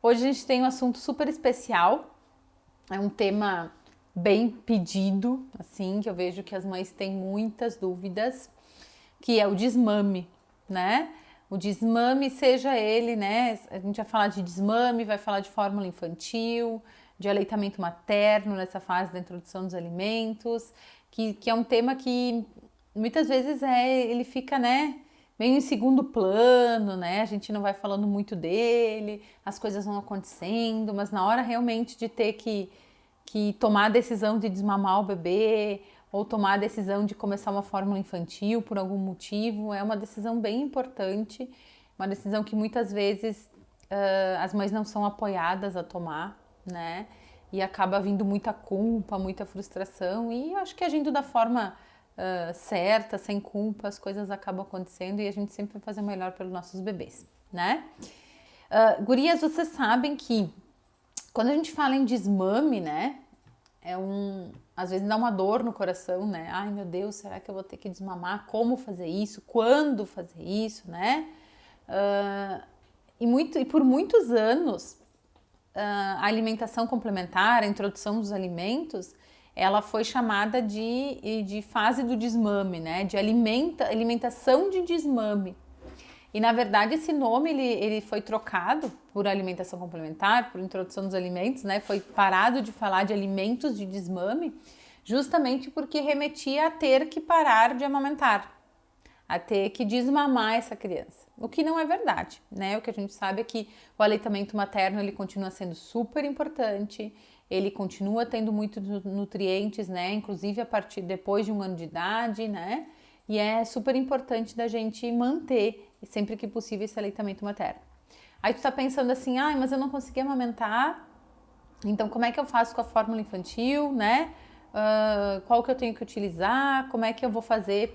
Hoje a gente tem um assunto super especial, é um tema bem pedido, assim, que eu vejo que as mães têm muitas dúvidas, que é o desmame, né? O desmame, seja ele, né? A gente vai falar de desmame, vai falar de fórmula infantil, de aleitamento materno nessa fase da introdução dos alimentos, que é um tema que muitas vezes ele fica, né, meio em segundo plano, né? A gente não vai falando muito dele, as coisas vão acontecendo, mas na hora realmente de ter que tomar a decisão de desmamar o bebê ou tomar a decisão de começar uma fórmula infantil por algum motivo, é uma decisão bem importante, uma decisão que muitas vezes as mães não são apoiadas a tomar, né? E acaba vindo muita culpa, muita frustração, e eu acho que agindo da forma certa, sem culpa, as coisas acabam acontecendo e a gente sempre vai fazer o melhor pelos nossos bebês, né? Gurias, vocês sabem que quando a gente fala em desmame, né? Às vezes dá uma dor no coração, né? Ai, meu Deus, será que eu vou ter que desmamar? Como fazer isso? Quando fazer isso, né? E por muitos anos, a alimentação complementar, a introdução dos alimentos, ela foi chamada de fase do desmame, né? De alimentação de desmame. E na verdade esse nome ele foi trocado por alimentação complementar, por introdução dos alimentos, né? Foi parado de falar de alimentos de desmame, justamente porque remetia a ter que parar de amamentar, a ter que desmamar essa criança. O que não é verdade, né? O que a gente sabe é que o aleitamento materno ele continua sendo super importante, ele continua tendo muitos nutrientes, né? Inclusive a partir depois de 1 ano de idade, né? E é super importante da gente manter, sempre que possível, esse aleitamento materno. Aí tu tá pensando assim, mas eu não consegui amamentar, então como é que eu faço com a fórmula infantil, né? Qual que eu tenho que utilizar? Como é que eu vou fazer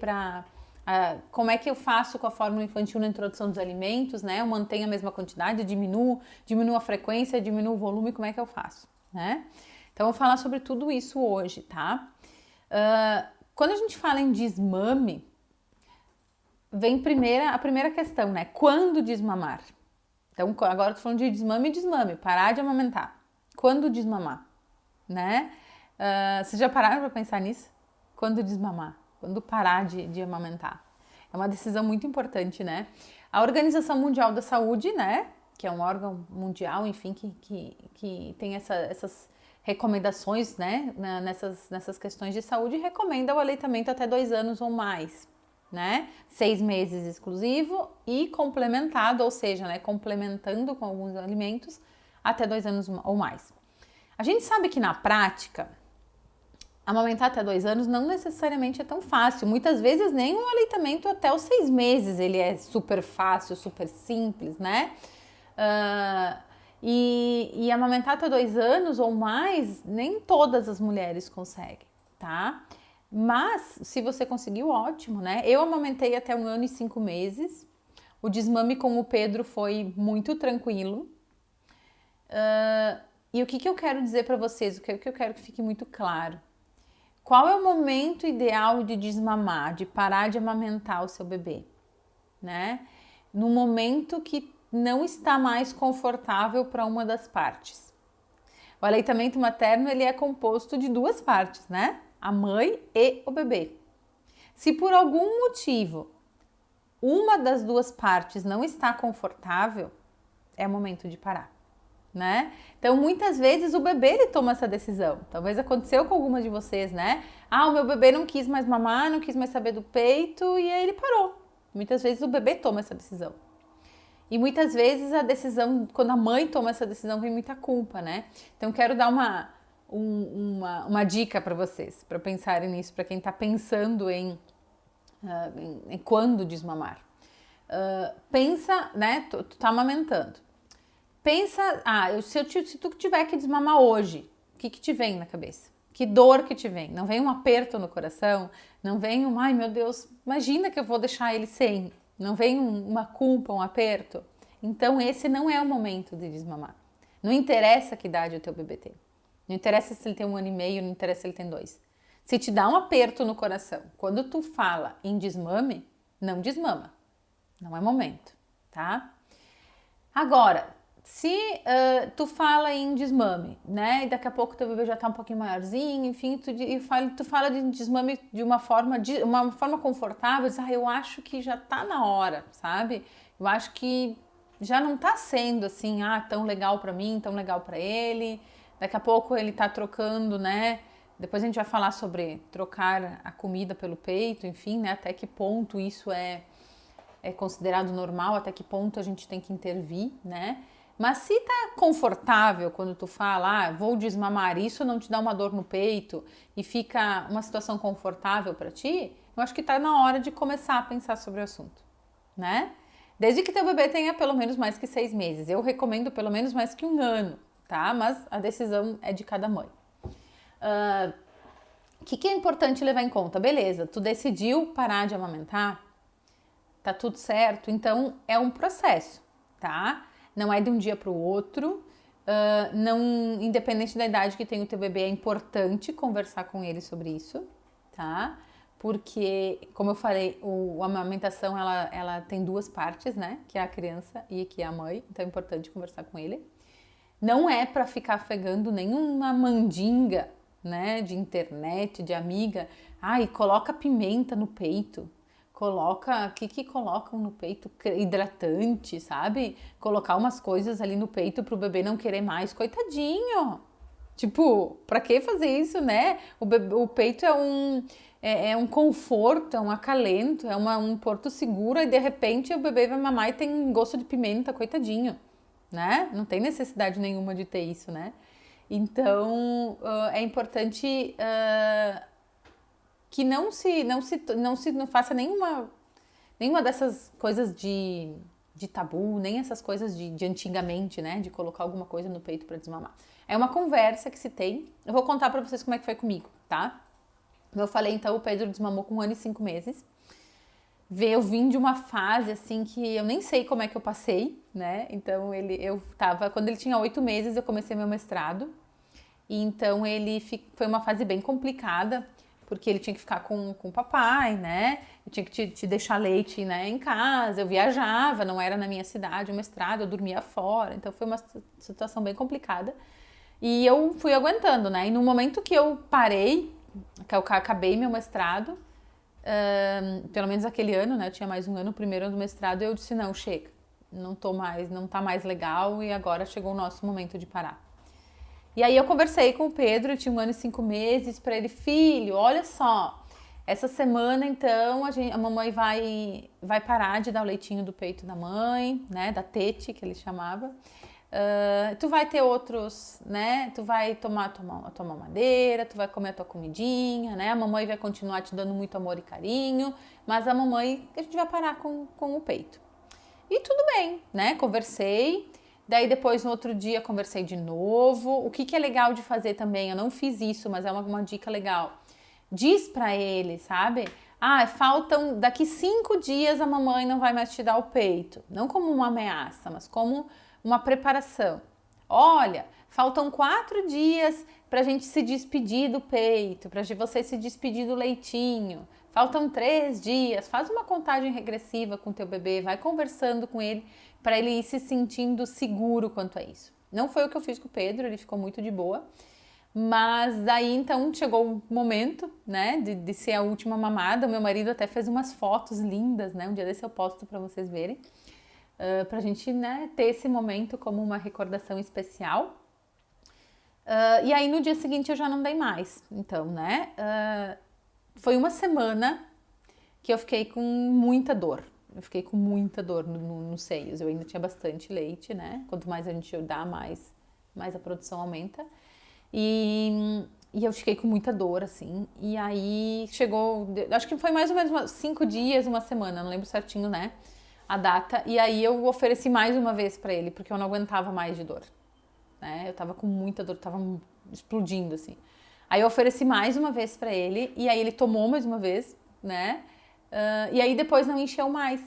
como é que eu faço com a fórmula infantil na introdução dos alimentos, né? Eu mantenho a mesma quantidade, diminuo a frequência, diminuo o volume, como é que eu faço, né? Então eu vou falar sobre tudo isso hoje, tá? Quando a gente fala em desmame, vem a primeira questão, né? Quando desmamar? Então, agora eu tô falando de desmame, parar de amamentar. Quando desmamar, né? Vocês já pararam para pensar nisso? Quando desmamar? Quando parar de amamentar? É uma decisão muito importante, né? A Organização Mundial da Saúde, né? Que é um órgão mundial, enfim, que tem essas recomendações, né? Nessas questões de saúde, recomenda o aleitamento até 2 anos ou mais, né? 6 meses exclusivo e complementado, ou seja, né? Complementando com alguns alimentos até 2 anos ou mais. A gente sabe que na prática, amamentar até 2 anos não necessariamente é tão fácil. Muitas vezes nem um aleitamento até os 6 meses ele é super fácil, super simples, né? E amamentar até 2 anos ou mais, nem todas as mulheres conseguem, tá? Mas, se você conseguiu, ótimo, né? Eu amamentei até 1 ano e 5 meses. O desmame com o Pedro foi muito tranquilo. E o que eu quero dizer para vocês? O que eu quero que fique muito claro? Qual é o momento ideal de desmamar, de parar de amamentar o seu bebê, né? No momento que não está mais confortável para uma das partes. O aleitamento materno ele é composto de 2 partes, né? A mãe e o bebê. Se por algum motivo uma das 2 partes não está confortável, é o momento de parar, né? Então muitas vezes o bebê ele toma essa decisão. Talvez aconteceu com algumas de vocês, né? O meu bebê não quis mais mamar, não quis mais saber do peito e aí ele parou. Muitas vezes o bebê toma essa decisão. E muitas vezes a decisão, quando a mãe toma essa decisão, vem muita culpa, né? Então quero dar uma dica para vocês, para pensarem nisso, para quem está pensando em quando desmamar. Pensa, né? Tu tá amamentando. Pensa, se tu tiver que desmamar hoje, o que te vem na cabeça? Que dor que te vem? Não vem um aperto no coração? Não vem ai meu Deus, imagina que eu vou deixar ele sem? Não vem uma culpa, um aperto? Então esse não é o momento de desmamar. Não interessa que idade o teu bebê tem. Não interessa se ele tem 1 ano e meio, não interessa se ele tem 2. Se te dá um aperto no coração, quando tu fala em desmame, não desmama. Não é momento, tá? Agora, Se tu fala em desmame, né? E daqui a pouco teu bebê já tá um pouquinho maiorzinho, enfim, tu fala de desmame de uma forma confortável, diz, eu acho que já tá na hora, sabe? Eu acho que já não tá sendo assim, tão legal pra mim, tão legal pra ele. Daqui a pouco ele tá trocando, né? Depois a gente vai falar sobre trocar a comida pelo peito, enfim, né? Até que ponto isso é considerado normal, até que ponto a gente tem que intervir, né? Mas se tá confortável quando tu fala, vou desmamar, isso não te dá uma dor no peito e fica uma situação confortável para ti, eu acho que tá na hora de começar a pensar sobre o assunto, né? Desde que teu bebê tenha pelo menos mais que 6 meses. Eu recomendo pelo menos mais que 1 ano, tá? Mas a decisão é de cada mãe. O que é importante levar em conta? Beleza, tu decidiu parar de amamentar, tá tudo certo, então é um processo, tá? Não é de um dia para o outro, não, independente da idade que tem o teu bebê, é importante conversar com ele sobre isso, tá? Porque, como eu falei, a amamentação ela tem 2 partes, né? Que é a criança e que é a mãe, então é importante conversar com ele. Não é para ficar pegando nenhuma mandinga, né? De internet, de amiga. Coloca pimenta no peito. Coloca, o que colocam no peito? Hidratante, sabe? Colocar umas coisas ali no peito pro bebê não querer mais. Coitadinho! Tipo, pra que fazer isso, né? O peito é um conforto, é um acalento, é um porto seguro e de repente o bebê vai mamar e tem gosto de pimenta, coitadinho, né? Não tem necessidade nenhuma de ter isso, né? Então, é importante que não faça nenhuma dessas coisas de tabu, nem essas coisas de antigamente, né? De colocar alguma coisa no peito para desmamar. É uma conversa que se tem. Eu vou contar para vocês como é que foi comigo, tá? Como eu falei, então, o Pedro desmamou com 1 ano e 5 meses. Eu vim de uma fase, assim, que eu nem sei como é que eu passei, né? Então, quando ele tinha 8 meses, eu comecei meu mestrado. E então, foi uma fase bem complicada, porque ele tinha que ficar com o papai, né? Eu tinha que te deixar leite, né, em casa. Eu viajava, não era na minha cidade o mestrado, eu dormia fora. Então, foi uma situação bem complicada. E eu fui aguentando, né? E no momento que eu parei, que eu acabei meu mestrado, pelo menos aquele ano, né? Eu tinha mais 1 ano, o primeiro ano do mestrado, eu disse, não, chega. Não tá mais legal e agora chegou o nosso momento de parar. E aí eu conversei com o Pedro, ele tinha 1 ano e 5 meses, para ele, filho, olha só, essa semana então a mamãe vai parar de dar o leitinho do peito da mãe, né, da tete, que ele chamava. Tu vai ter outros, né, tu vai tomar a tua mamadeira, tu vai comer a tua comidinha, né, a mamãe vai continuar te dando muito amor e carinho, mas a gente vai parar com o peito. E tudo bem, né, conversei. Daí depois no outro dia conversei de novo. O que é legal de fazer também, eu não fiz isso, mas é uma dica legal. Diz pra ele, sabe? Faltam, daqui 5 dias a mamãe não vai mais te dar o peito. Não como uma ameaça, mas como uma preparação. Olha, faltam 4 dias pra gente se despedir do peito, pra você se despedir do leitinho. Faltam 3 dias, faz uma contagem regressiva com teu bebê, vai conversando com ele para ele ir se sentindo seguro quanto a isso. Não foi o que eu fiz com o Pedro, ele ficou muito de boa. Mas daí então chegou o momento, né, de ser a última mamada. O meu marido até fez umas fotos lindas, né? Um dia desse eu posto para vocês verem, pra gente, né, ter esse momento como uma recordação especial. E aí no dia seguinte eu já não dei mais. Então, né, foi uma semana que eu fiquei com muita dor. Eu fiquei com muita dor nos seios. Eu ainda tinha bastante leite, né? Quanto mais a gente dá, mais a produção aumenta. E eu fiquei com muita dor, assim. E aí chegou, acho que foi mais ou menos 5 dias, uma semana, não lembro certinho, né? A data. E aí eu ofereci mais uma vez pra ele, porque eu não aguentava mais de dor. Né? Eu tava com muita dor, tava explodindo, assim. Aí eu ofereci mais uma vez pra ele, e aí ele tomou mais uma vez, né? E aí depois não encheu mais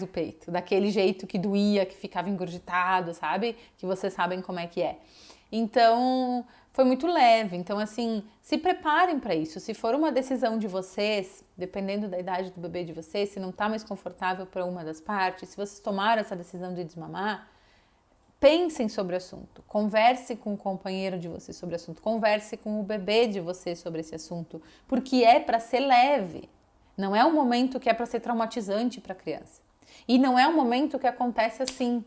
o peito, daquele jeito que doía, que ficava engurgitado, sabe? Que vocês sabem como é que é. Então, foi muito leve. Então, assim, se preparem para isso. Se for uma decisão de vocês, dependendo da idade do bebê de vocês, se não tá mais confortável para uma das partes, se vocês tomaram essa decisão de desmamar, Pensem sobre o assunto, converse com o companheiro de vocês sobre o assunto, converse com o bebê de vocês sobre esse assunto, porque é para ser leve, não é um momento que é para ser traumatizante para a criança. E não é um momento que acontece assim,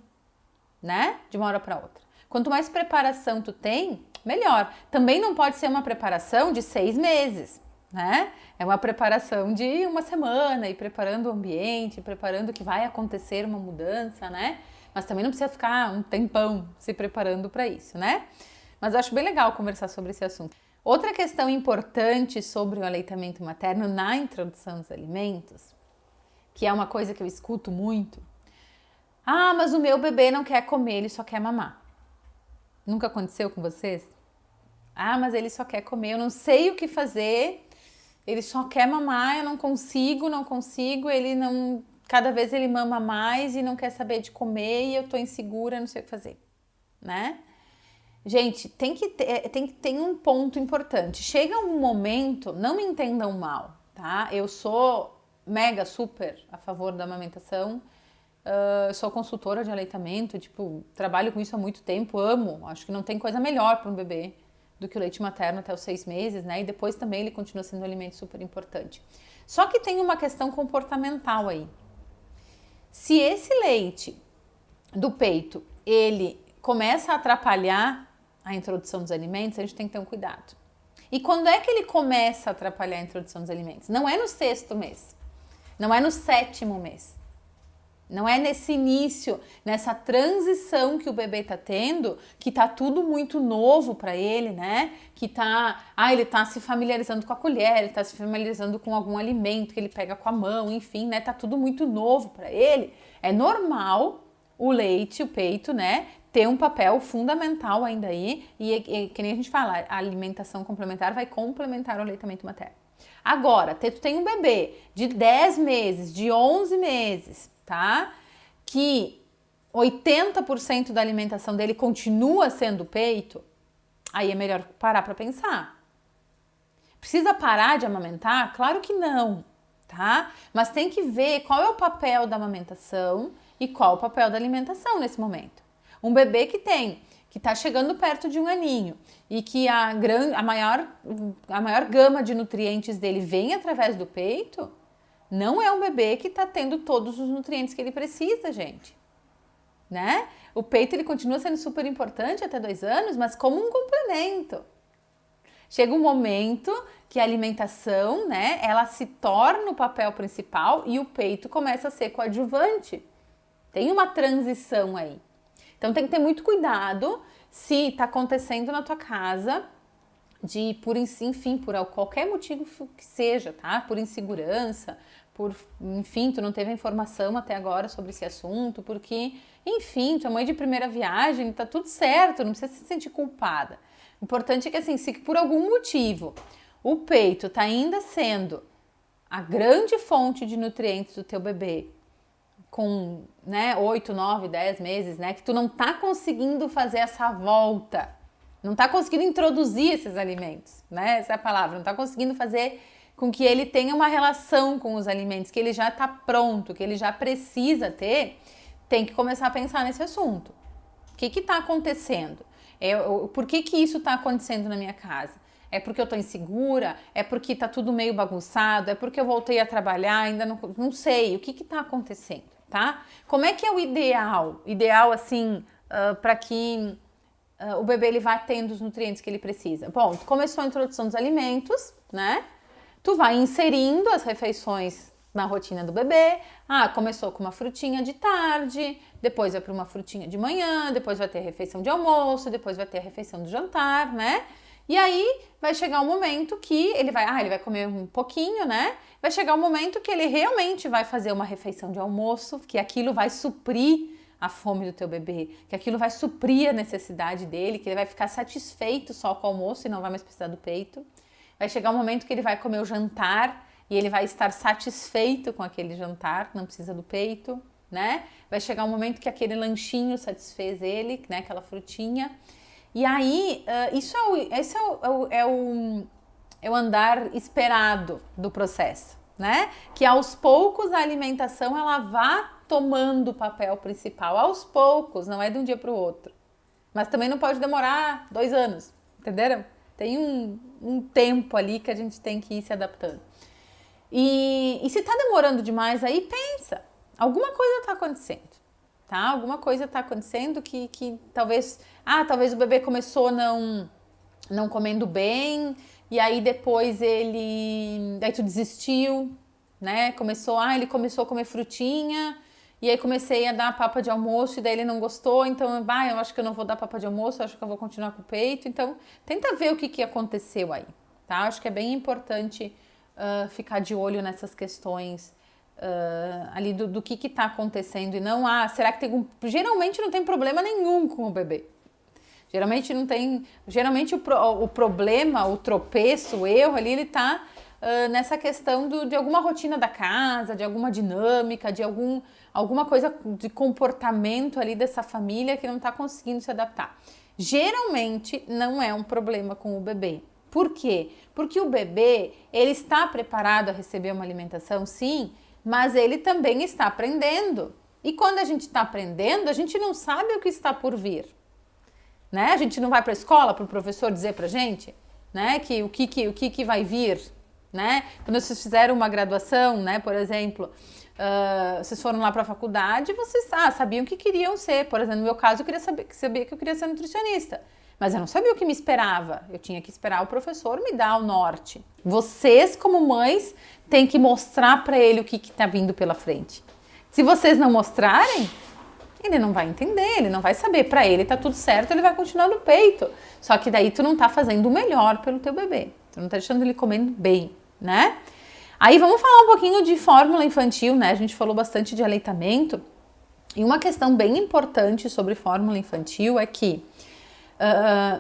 né? De uma hora para outra. Quanto mais preparação tu tem, melhor. Também não pode ser uma preparação de 6 meses, né? É uma preparação de uma semana, e preparando o ambiente, preparando que vai acontecer uma mudança, né? Mas também não precisa ficar um tempão se preparando para isso, né? Mas eu acho bem legal conversar sobre esse assunto. Outra questão importante sobre o aleitamento materno na introdução dos alimentos, que é uma coisa que eu escuto muito. Ah, mas o meu bebê não quer comer, ele só quer mamar. Nunca aconteceu com vocês? Ah, mas ele só quer comer, eu não sei o que fazer, ele só quer mamar, eu não consigo, ele não... Cada vez ele mama mais e não quer saber de comer e eu tô insegura, não sei o que fazer, né? Gente, tem que ter um ponto importante. Chega um momento, não me entendam mal, tá? Eu sou mega, super a favor da amamentação. Eu sou consultora de aleitamento, tipo, trabalho com isso há muito tempo, amo. Acho que não tem coisa melhor para um bebê do que o leite materno até os 6 meses, né? E depois também ele continua sendo um alimento super importante. Só que tem uma questão comportamental aí. Se esse leite do peito, ele começa a atrapalhar a introdução dos alimentos, a gente tem que ter um cuidado. E quando é que ele começa a atrapalhar a introdução dos alimentos? Não é no 6º mês, não é no 7º mês. Não é nesse início, nessa transição que o bebê tá tendo, que tá tudo muito novo para ele, né? Que ele tá se familiarizando com a colher, ele tá se familiarizando com algum alimento que ele pega com a mão, enfim, né? Tá tudo muito novo para ele. É normal o leite, o peito, né? Ter um papel fundamental ainda aí, e que nem a gente fala, a alimentação complementar vai complementar o aleitamento materno. Agora, tu tem um bebê de 10 meses, de 11 meses, tá? Que 80% da alimentação dele continua sendo peito, aí é melhor parar para pensar. Precisa parar de amamentar? Claro que não, tá? Mas tem que ver qual é o papel da amamentação e qual é o papel da alimentação nesse momento. Um bebê que tá chegando perto de 1 aninho e que a maior gama de nutrientes dele vem através do peito, não é um bebê que tá tendo todos os nutrientes que ele precisa, gente, né? O peito, ele continua sendo super importante até 2 anos, mas como um complemento. Chega um momento que a alimentação, né, ela se torna o papel principal e o peito começa a ser coadjuvante. Tem uma transição aí. Então tem que ter muito cuidado se tá acontecendo na tua casa, por qualquer motivo que seja, tá? Por insegurança, enfim, tu não teve informação até agora sobre esse assunto, porque, enfim, tua mãe de primeira viagem, tá tudo certo, não precisa se sentir culpada. O importante é que, assim, se por algum motivo o peito tá ainda sendo a grande fonte de nutrientes do teu bebê, com, né, 8, 9, 10 meses, né, que tu não tá conseguindo fazer essa volta, não tá conseguindo introduzir esses alimentos, né, essa é a palavra, não tá conseguindo fazer com que ele tenha uma relação com os alimentos, que ele já tá pronto, que ele já precisa ter, tem que começar a pensar nesse assunto. O que tá acontecendo? Por que isso tá acontecendo na minha casa? É porque eu tô insegura? É porque tá tudo meio bagunçado? É porque eu voltei a trabalhar, ainda não sei. O que tá acontecendo, tá? Como é que é o ideal? Ideal, assim, para que o bebê ele vá tendo os nutrientes que ele precisa. Bom, começou a introdução dos alimentos, né? Tu vai inserindo as refeições na rotina do bebê. Começou com uma frutinha de tarde, depois vai para uma frutinha de manhã, depois vai ter a refeição de almoço, depois vai ter a refeição do jantar, né? E aí vai chegar um momento que ele vai comer um pouquinho, né? Vai chegar um momento que ele realmente vai fazer uma refeição de almoço, que aquilo vai suprir a fome do teu bebê, que aquilo vai suprir a necessidade dele, que ele vai ficar satisfeito só com o almoço e não vai mais precisar do peito. Vai chegar um momento que ele vai comer o jantar e ele vai estar satisfeito com aquele jantar, não precisa do peito, né? Vai chegar um momento que aquele lanchinho satisfez ele, né? Aquela frutinha. E aí, esse é o andar esperado do processo, né? Que aos poucos a alimentação ela vá tomando o papel principal aos poucos, não é de um dia para o outro. Mas também não pode demorar 2 anos, entenderam? Tem um tempo ali que a gente tem que ir se adaptando. E se tá demorando demais aí, pensa, alguma coisa tá acontecendo, tá? Alguma coisa tá acontecendo que talvez o bebê começou não comendo bem, e aí depois daí tu desistiu, né? Ele começou a comer frutinha, e aí comecei a dar papa de almoço, e daí ele não gostou, então, eu acho que eu não vou dar papa de almoço, eu acho que eu vou continuar com o peito. Então, tenta ver o que aconteceu aí, tá? Acho que é bem importante ficar de olho nessas questões ali do que tá acontecendo, e não, será que tem geralmente não tem problema nenhum com o bebê. Geralmente não tem, o problema, o tropeço, o erro ali, ele tá nessa questão de alguma rotina da casa, de alguma dinâmica, de alguma coisa de comportamento ali dessa família que não tá conseguindo se adaptar. Geralmente não é um problema com o bebê. Por quê? Porque o bebê, ele está preparado a receber uma alimentação, sim, mas ele também está aprendendo. E quando a gente está aprendendo, a gente não sabe o que está por vir. Né? A gente não vai para a escola para o professor dizer para a gente, né, o que vai vir, né? Quando vocês fizeram uma graduação, né, por exemplo, vocês foram lá para a faculdade, vocês sabiam o que queriam ser. Por exemplo, no meu caso, eu sabia que eu queria ser nutricionista, mas eu não sabia o que me esperava. Eu tinha que esperar o professor me dar o norte. Vocês, como mães, têm que mostrar para ele o que está vindo pela frente. Se vocês não mostrarem, ele não vai entender, ele não vai saber. Para ele tá tudo certo, ele vai continuar no peito. Só que daí tu não tá fazendo o melhor pelo teu bebê. Tu não tá deixando ele comendo bem, né? Aí vamos falar um pouquinho de fórmula infantil, né? A gente falou bastante de aleitamento. E uma questão bem importante sobre fórmula infantil é que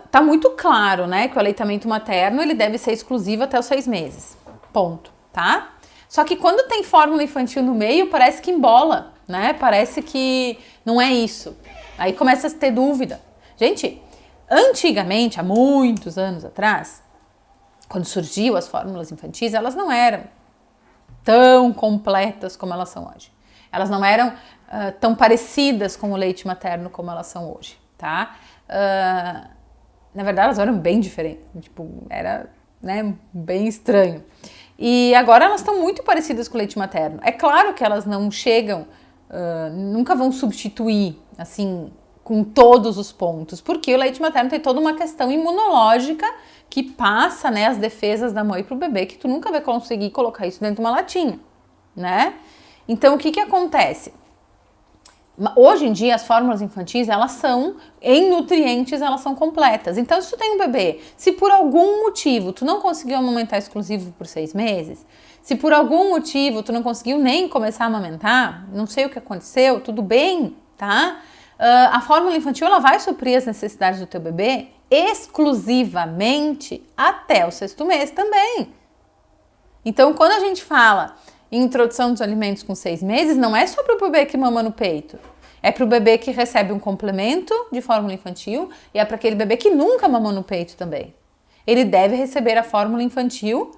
tá muito claro, né, que o aleitamento materno ele deve ser exclusivo até os 6 meses. Ponto, tá? Só que quando tem fórmula infantil no meio, parece que embola, né? Parece que não é isso. Aí começa a ter dúvida. Gente, antigamente, há muitos anos atrás, quando surgiu as fórmulas infantis, elas não eram tão completas como elas são hoje. Elas não eram tão parecidas com o leite materno como elas são hoje, tá? Na verdade, elas eram bem diferentes. Tipo, era, né, bem estranho. E agora elas estão muito parecidas com o leite materno. É claro que elas não chegam, nunca vão substituir, assim, com todos os pontos, porque o leite materno tem toda uma questão imunológica que passa, né, as defesas da mãe pro bebê, que tu nunca vai conseguir colocar isso dentro de uma latinha, né? Então, o que acontece? Hoje em dia, as fórmulas infantis, elas são, em nutrientes, elas são completas. Então, se tu tem um bebê, se por algum motivo tu não conseguiu amamentar exclusivo por 6 meses, se por algum motivo tu não conseguiu nem começar a amamentar, não sei o que aconteceu, tudo bem, tá? A fórmula infantil, ela vai suprir as necessidades do teu bebê exclusivamente até o 6º mês também. Então, quando a gente fala em introdução dos alimentos com 6 meses, não é só para o bebê que mama no peito. É para o bebê que recebe um complemento de fórmula infantil e é para aquele bebê que nunca mamou no peito também. Ele deve receber a fórmula infantil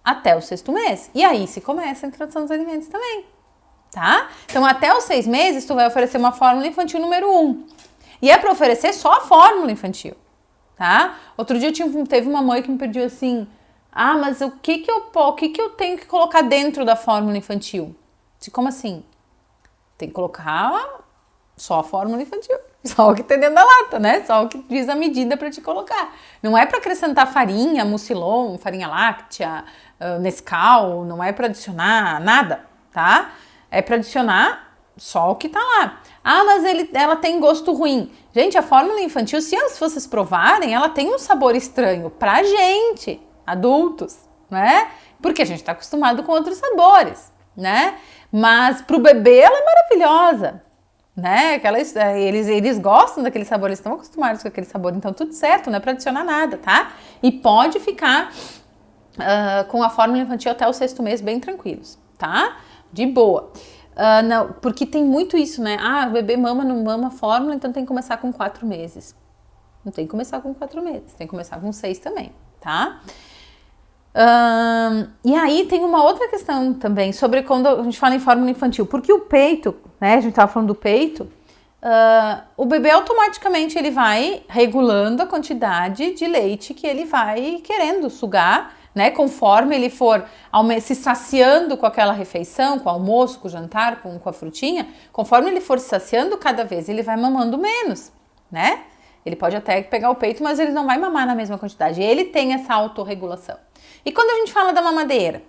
até o 6º mês. E aí se começa a introdução dos alimentos também, tá? Então, até os 6 meses, tu vai oferecer uma fórmula infantil número 1. E é para oferecer só a fórmula infantil, tá? Outro dia teve uma mãe que me pediu assim: mas o que eu tenho que colocar dentro da fórmula infantil? Como assim? Tem que colocar só a fórmula infantil, só o que tem dentro da lata, né? Só o que diz a medida para te colocar. Não é para acrescentar farinha, mucilon, farinha láctea, Nescau, não é para adicionar nada, tá? É para adicionar só o que tá lá. Mas ela tem gosto ruim. Gente, a fórmula infantil, se vocês provarem, ela tem um sabor estranho pra gente, adultos, né? Porque a gente tá acostumado com outros sabores, né? Mas pro bebê ela é maravilhosa, né? Eles gostam daquele sabor, eles estão acostumados com aquele sabor, então tudo certo, não é pra adicionar nada, tá? E pode ficar com a fórmula infantil até o 6º mês bem tranquilos, tá? De boa. Não, porque tem muito isso, né? O bebê mama, não mama fórmula, então tem que começar com 4 meses. Não tem que começar com 4 meses, tem que começar com 6 também, tá? E aí tem uma outra questão também sobre quando a gente fala em fórmula infantil, porque o peito, né, a gente estava falando do peito, o bebê automaticamente ele vai regulando a quantidade de leite que ele vai querendo sugar, né, conforme ele for se saciando com aquela refeição, com o almoço, com o jantar, com a frutinha, conforme ele for se saciando, cada vez ele vai mamando menos, né? Ele pode até pegar o peito, mas ele não vai mamar na mesma quantidade. Ele tem essa autorregulação. E quando a gente fala da mamadeira,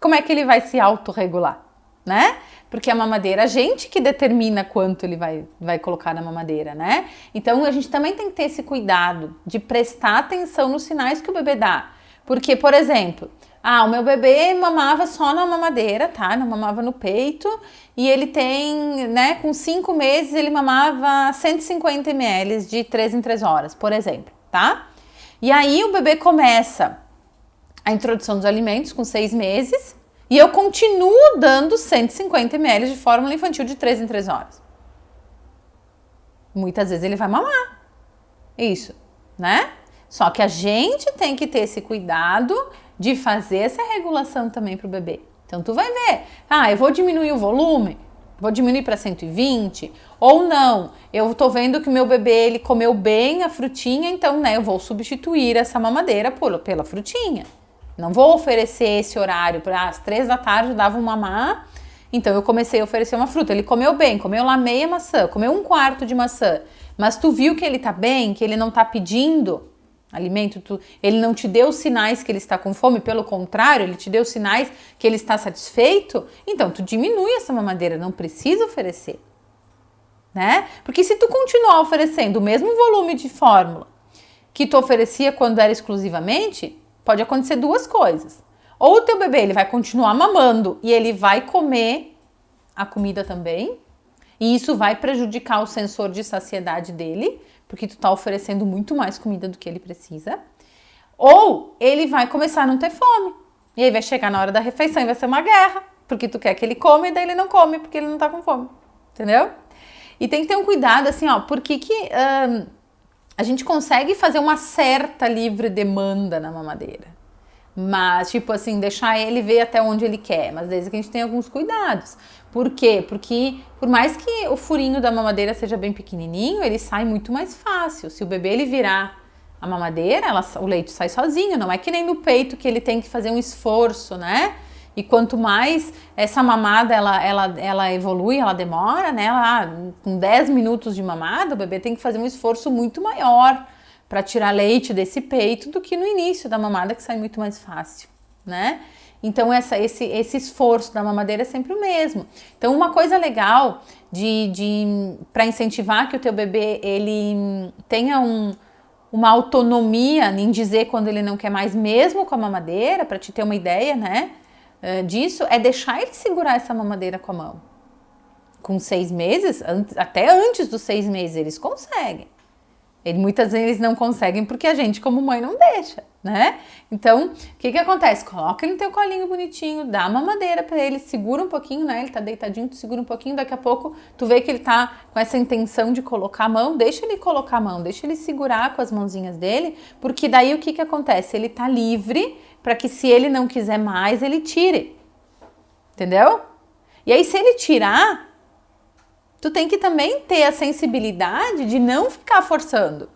como é que ele vai se autorregular, né? Porque a mamadeira, a gente que determina quanto ele vai colocar na mamadeira, né? Então, a gente também tem que ter esse cuidado de prestar atenção nos sinais que o bebê dá. Porque, por exemplo, o meu bebê mamava só na mamadeira, tá? Não mamava no peito. E ele tem, né, com 5 meses, ele mamava 150 ml de 3 em 3 horas, por exemplo, tá? E aí o bebê começa a introdução dos alimentos com 6 meses e eu continuo dando 150 ml de fórmula infantil de 3 em 3 horas. Muitas vezes ele vai mamar. Isso, né? Só que a gente tem que ter esse cuidado de fazer essa regulação também para o bebê. Então tu vai ver, eu vou diminuir o volume, vou diminuir para 120, ou não, eu tô vendo que o meu bebê ele comeu bem a frutinha, então né, eu vou substituir essa mamadeira pela frutinha. Não vou oferecer esse horário para as 3 da tarde eu dava um mamar, então eu comecei a oferecer uma fruta. Ele comeu bem, comeu lá meia maçã, comeu 1/4 de maçã, mas tu viu que ele tá bem, que ele não tá pedindo alimento, ele não te deu sinais que ele está com fome, pelo contrário, ele te deu sinais que ele está satisfeito, então tu diminui essa mamadeira, não precisa oferecer, né? Porque se tu continuar oferecendo o mesmo volume de fórmula que tu oferecia quando era exclusivamente, pode acontecer 2 coisas. Ou o teu bebê ele vai continuar mamando e ele vai comer a comida também, e isso vai prejudicar o sensor de saciedade dele, porque tu tá oferecendo muito mais comida do que ele precisa. Ou ele vai começar a não ter fome. E aí vai chegar na hora da refeição e vai ser uma guerra, porque tu quer que ele come e daí ele não come porque ele não tá com fome. Entendeu? E tem que ter um cuidado assim, porque a gente consegue fazer uma certa livre demanda na mamadeira. Mas, tipo assim, deixar ele ver até onde ele quer. Mas desde que a gente tem alguns cuidados. Por quê? Porque por mais que o furinho da mamadeira seja bem pequenininho, ele sai muito mais fácil. Se o bebê ele virar a mamadeira, o leite sai sozinho. Não é que nem no peito que ele tem que fazer um esforço, né? E quanto mais essa mamada ela evolui, ela demora, né? Com 10 minutos de mamada, o bebê tem que fazer um esforço muito maior para tirar leite desse peito do que no início da mamada, que sai muito mais fácil, né? Então esse esforço da mamadeira é sempre o mesmo. Então uma coisa legal para incentivar que o teu bebê ele tenha uma autonomia em dizer quando ele não quer mais, mesmo com a mamadeira, para te ter uma ideia, né, disso, é deixar ele segurar essa mamadeira com a mão. Com 6 meses, até antes dos 6 meses, eles conseguem. Muitas vezes eles não conseguem porque a gente como mãe não deixa, né? Então, o que acontece? Coloca ele no teu colinho bonitinho, dá a mamadeira pra ele, segura um pouquinho, né? Ele tá deitadinho, tu segura um pouquinho, daqui a pouco tu vê que ele tá com essa intenção de colocar a mão, deixa ele colocar a mão, deixa ele segurar com as mãozinhas dele, porque daí o que acontece? Ele tá livre para que se ele não quiser mais, ele tire. Entendeu? E aí se ele tirar, tu tem que também ter a sensibilidade de não ficar forçando.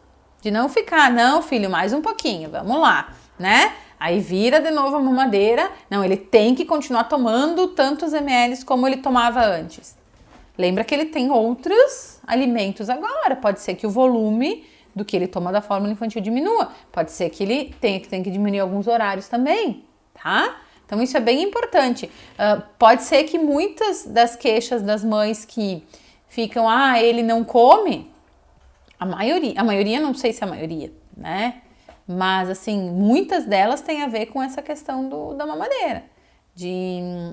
De não ficar, não, filho, mais um pouquinho, vamos lá, né? Aí vira de novo a mamadeira. Não, ele tem que continuar tomando tantos ml como ele tomava antes. Lembra que ele tem outros alimentos agora. Pode ser que o volume do que ele toma da fórmula infantil diminua. Pode ser que ele tenha que diminuir alguns horários também, tá? Então isso é bem importante. Pode ser que muitas das queixas das mães que ficam, ele não come, a maioria, não sei se é a maioria, né? Mas, assim, muitas delas têm a ver com essa questão da mamadeira.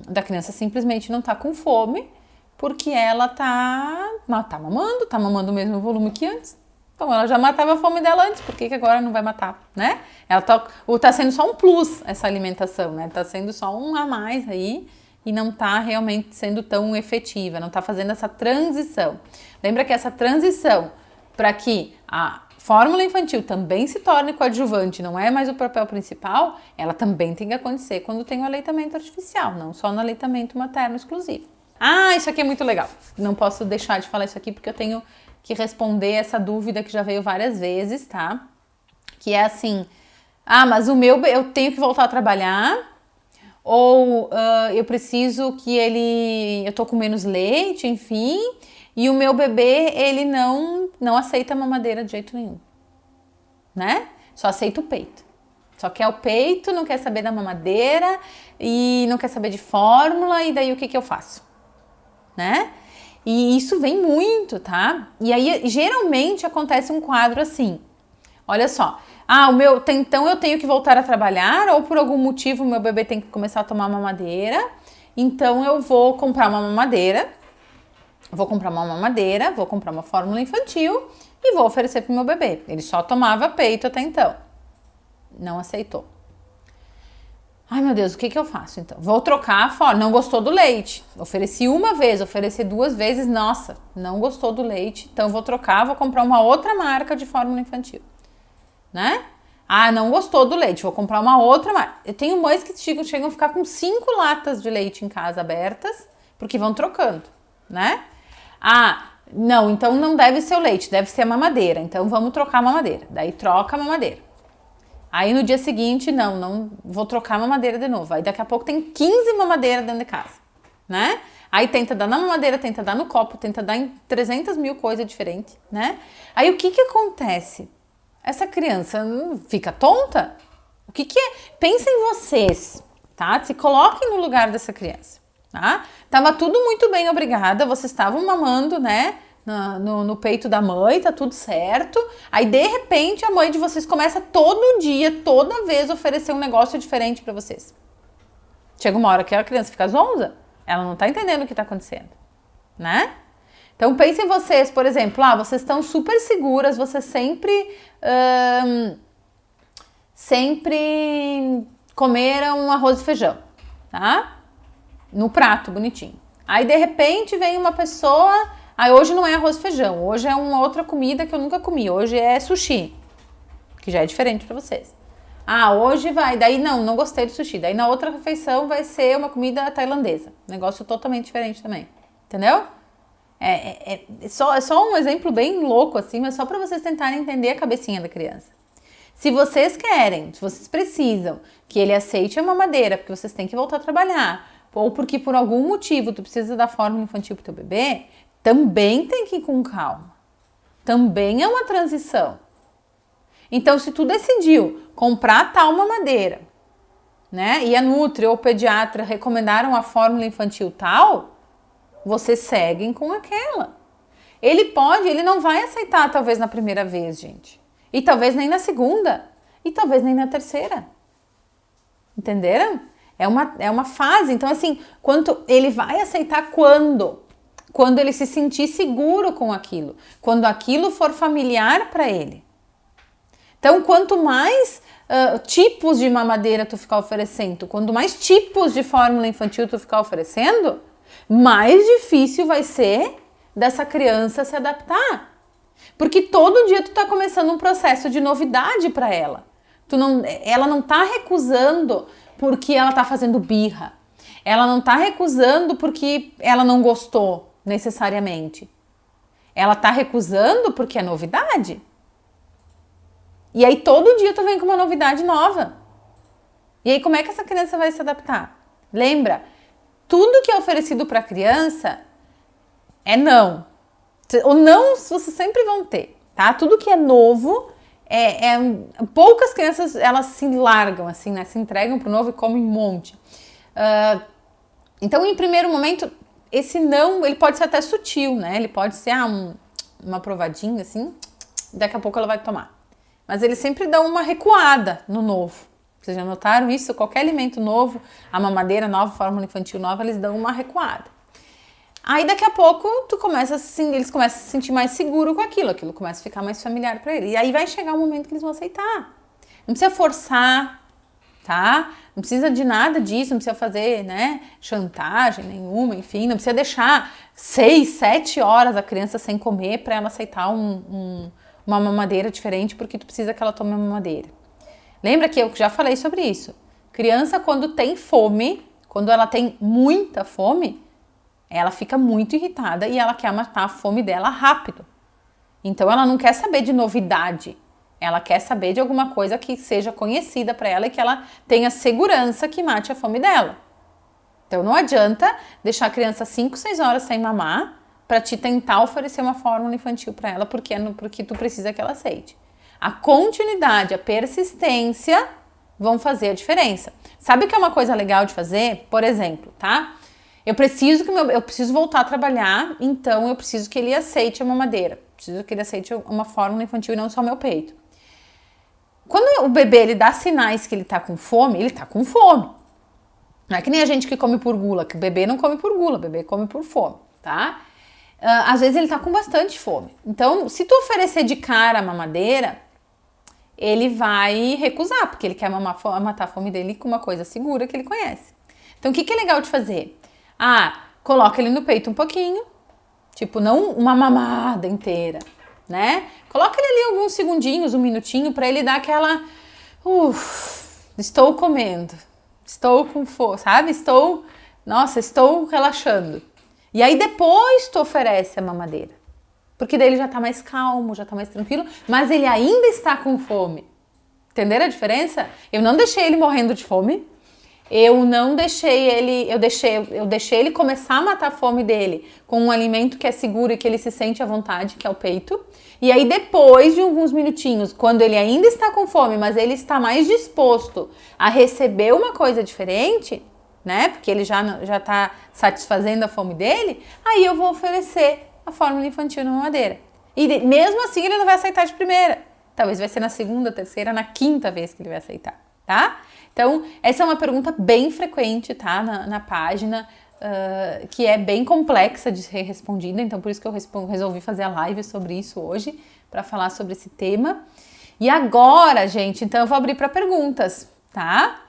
Da criança simplesmente não tá com fome, porque ela tá mamando o mesmo volume que antes. Então, ela já matava a fome dela antes, por que agora não vai matar, né? Ela tá sendo só um plus, essa alimentação, né? Tá sendo só um a mais aí, e não está realmente sendo tão efetiva, não está fazendo essa transição. Lembra que essa transição para que a fórmula infantil também se torne coadjuvante, não é mais o papel principal, ela também tem que acontecer quando tem o aleitamento artificial, não só no aleitamento materno exclusivo. Ah, isso aqui é muito legal. Não posso deixar de falar isso aqui porque eu tenho que responder essa dúvida que já veio várias vezes, tá? Que é assim, mas o meu, eu tenho que voltar a trabalhar, ou eu preciso que eu tô com menos leite, enfim, e o meu bebê, ele não aceita a mamadeira de jeito nenhum, né? Só aceita o peito. Só quer o peito, não quer saber da mamadeira e não quer saber de fórmula, e daí o que eu faço? Né? E isso vem muito, tá? E aí, geralmente, acontece um quadro assim. Olha só. Então eu tenho que voltar a trabalhar, ou por algum motivo o meu bebê tem que começar a tomar mamadeira. Então eu vou comprar uma mamadeira, vou comprar uma fórmula infantil e vou oferecer pro meu bebê. Ele só tomava peito até então. Não aceitou. Ai, meu Deus, o que eu faço então? Vou trocar a fórmula. Não gostou do leite. Ofereci uma vez, ofereci 2 vezes. Nossa, não gostou do leite. Então vou trocar, vou comprar uma outra marca de fórmula infantil. Né? Não gostou do leite, vou comprar uma outra marca. Eu tenho mães que chegam a ficar com 5 latas de leite em casa abertas, porque vão trocando, né? Não, então não deve ser o leite, deve ser a mamadeira. Então vamos trocar a mamadeira. Daí troca a mamadeira. Aí no dia seguinte, não vou trocar a mamadeira de novo. Aí daqui a pouco tem 15 mamadeiras dentro de casa, né? Aí tenta dar na mamadeira, tenta dar no copo, tenta dar em 300 mil coisas diferentes, né? Aí o que acontece? Essa criança fica tonta? O que é? Pensem em vocês, tá? Se coloquem no lugar dessa criança, tá? Tava tudo muito bem, obrigada. Vocês estavam mamando, né? No peito da mãe, tá tudo certo. Aí, de repente, a mãe de vocês começa todo dia, toda vez, oferecer um negócio diferente pra vocês. Chega uma hora que a criança fica zonza. Ela não tá entendendo o que tá acontecendo, né? Então, pensem vocês, por exemplo, vocês estão super seguras, vocês sempre comeram arroz e feijão, tá? No prato, bonitinho. Aí, de repente, vem uma pessoa... hoje não é arroz e feijão, hoje é uma outra comida que eu nunca comi, hoje é sushi, que já é diferente pra vocês. Hoje vai, daí não gostei do sushi, daí na outra refeição vai ser uma comida tailandesa, negócio totalmente diferente também, entendeu? É só um exemplo bem louco assim, mas só pra vocês tentarem entender a cabecinha da criança. Se vocês precisam que ele aceite a mamadeira, porque vocês têm que voltar a trabalhar, ou porque por algum motivo tu precisa da fórmula infantil pro teu bebê, também tem que ir com calma. Também é uma transição. Então, se tu decidiu comprar tal mamadeira, né, e a Nutri ou o pediatra recomendaram a fórmula infantil tal, vocês seguem com aquela. Ele não vai aceitar talvez na primeira vez, gente. E talvez nem na segunda. E talvez nem na terceira. Entenderam? É uma fase. Então, assim, ele vai aceitar quando? Quando ele se sentir seguro com aquilo, quando aquilo for familiar para ele. Então, quanto mais tipos de mamadeira tu ficar oferecendo, quanto mais tipos de fórmula infantil tu ficar oferecendo, mais difícil vai ser dessa criança se adaptar. Porque todo dia tu tá começando um processo de novidade para ela. Ela não tá recusando porque ela tá fazendo birra. Ela não tá recusando porque ela não gostou necessariamente. Ela tá recusando porque é novidade. E aí todo dia tu vem com uma novidade nova. E aí como é que essa criança vai se adaptar? Lembra, tudo que é oferecido para a criança é não. O não vocês sempre vão ter, tá? Tudo que é novo, poucas crianças elas se largam assim, né? Se entregam pro novo e comem um monte. Então, em primeiro momento, esse não, ele pode ser até sutil, né? Ele pode ser uma provadinha assim, daqui a pouco ela vai tomar. Mas eles sempre dão uma recuada no novo. Vocês já notaram isso? Qualquer alimento novo, a mamadeira nova, a fórmula infantil nova, eles dão uma recuada. Aí daqui a pouco eles começam a se sentir mais seguro com aquilo começa a ficar mais familiar para eles. E aí vai chegar um momento que eles vão aceitar. Não precisa forçar, tá? Não precisa de nada disso, não precisa fazer, né, chantagem nenhuma, enfim, não precisa deixar 6, 7 horas a criança sem comer para ela aceitar um uma mamadeira diferente porque tu precisa que ela tome uma mamadeira. Lembra que eu já falei sobre isso? Criança, quando tem fome, quando ela tem muita fome, ela fica muito irritada e ela quer matar a fome dela rápido. Então ela não quer saber de novidade. Ela quer saber de alguma coisa que seja conhecida para ela e que ela tenha segurança que mate a fome dela. Então não adianta deixar a criança 5, 6 horas sem mamar para te tentar oferecer uma fórmula infantil para ela porque tu precisa que ela aceite. A continuidade, a persistência vão fazer a diferença. Sabe o que é uma coisa legal de fazer? Por exemplo, tá? Eu preciso voltar a trabalhar, então eu preciso que ele aceite a mamadeira. Preciso que ele aceite uma fórmula infantil e não só meu peito. Quando o bebê ele dá sinais que ele tá com fome, ele tá com fome. Não é que nem a gente que come por gula, que o bebê não come por gula, o bebê come por fome, tá? Às vezes ele tá com bastante fome. Então, se tu oferecer de cara a mamadeira, ele vai recusar, porque ele quer matar a fome dele com uma coisa segura que ele conhece. Então, o que é legal de fazer? Coloca ele no peito um pouquinho, tipo, não uma mamada inteira, né? Coloca ele ali alguns segundinhos, um minutinho, pra ele dar aquela... estou comendo, estou com fome, sabe? Estou relaxando. E aí depois tu oferece a mamadeira. Porque daí ele já tá mais calmo, já tá mais tranquilo, mas ele ainda está com fome. Entenderam a diferença? Eu não deixei ele morrendo de fome. Eu deixei ele começar a matar a fome dele com um alimento que é seguro e que ele se sente à vontade, que é o peito. E aí depois de alguns minutinhos, quando ele ainda está com fome, mas ele está mais disposto a receber uma coisa diferente, né? Porque ele já tá satisfazendo a fome dele, aí eu vou oferecer a fórmula infantil na mamadeira. E mesmo assim ele não vai aceitar de primeira. Talvez vai ser na segunda, terceira, na quinta vez que ele vai aceitar, tá? Então, essa é uma pergunta bem frequente, tá? Na página, que é bem complexa de ser respondida. Então, por isso que eu resolvi fazer a live sobre isso hoje, para falar sobre esse tema. E agora, gente, então eu vou abrir para perguntas, tá?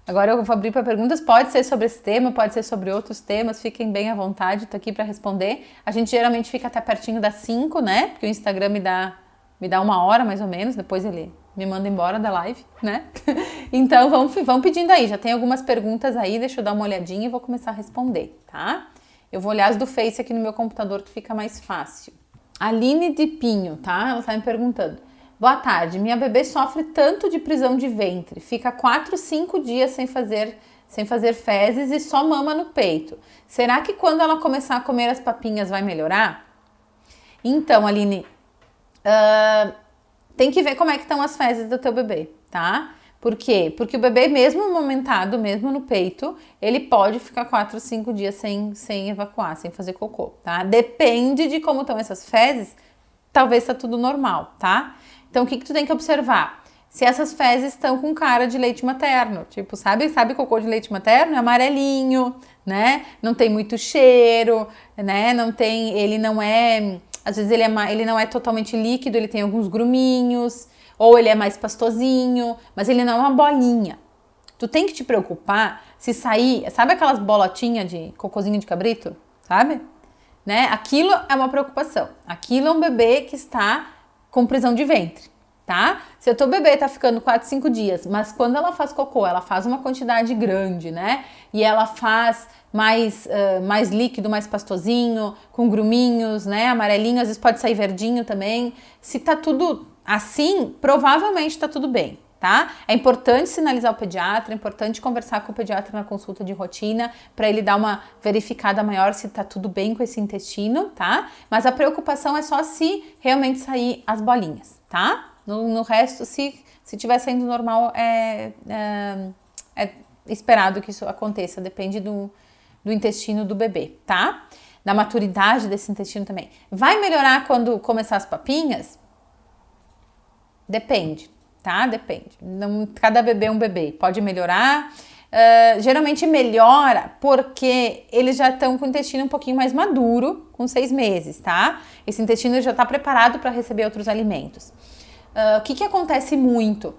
Agora eu vou abrir para perguntas, pode ser sobre esse tema, pode ser sobre outros temas, fiquem bem à vontade, tô aqui para responder. A gente geralmente fica até pertinho das 5, né? Porque o Instagram me dá 1 hora mais ou menos, depois ele me manda embora da live, né? Então vão pedindo aí, já tem algumas perguntas aí, deixa eu dar uma olhadinha e vou começar a responder, tá? Eu vou olhar as do Face aqui no meu computador que fica mais fácil. Aline de Pinho, tá? Ela tá me perguntando. Boa tarde, minha bebê sofre tanto de prisão de ventre, fica 4, 5 dias sem fazer fezes e só mama no peito. Será que quando ela começar a comer as papinhas vai melhorar? Então, Aline, tem que ver como é que estão as fezes do teu bebê, tá? Por quê? Porque o bebê, mesmo amamentado, mesmo no peito, ele pode ficar 4, 5 dias sem evacuar, sem fazer cocô, tá? Depende de como estão essas fezes, talvez tá tudo normal, tá? Então, o que tu tem que observar? Se essas fezes estão com cara de leite materno, tipo, sabe cocô de leite materno? É amarelinho, né? Não tem muito cheiro, né? Ele não é... Às vezes ele não é totalmente líquido, ele tem alguns gruminhos, ou ele é mais pastosinho, mas ele não é uma bolinha. Tu tem que te preocupar se sair, sabe aquelas bolotinhas de cocôzinho de cabrito, sabe? Né? Aquilo é uma preocupação. Aquilo é um bebê que está com prisão de ventre, tá? Se o teu bebê tá ficando 4, 5 dias, mas quando ela faz cocô, ela faz uma quantidade grande, né? E ela faz mais líquido, mais pastosinho, com gruminhos, né? Amarelinho, às vezes pode sair verdinho também. Se tá tudo assim, provavelmente tá tudo bem, tá? É importante sinalizar o pediatra, é importante conversar com o pediatra na consulta de rotina para ele dar uma verificada maior se tá tudo bem com esse intestino, tá? Mas a preocupação é só se realmente sair as bolinhas, tá? No resto, se tiver saindo normal, é esperado que isso aconteça, depende do intestino do bebê, tá? Da maturidade desse intestino também. Vai melhorar quando começar as papinhas? Depende, tá? Depende. Cada bebê é um bebê. Pode melhorar. Geralmente melhora porque eles já estão com o intestino um pouquinho mais maduro, com 6 meses, tá? Esse intestino já está preparado para receber outros alimentos. O que acontece muito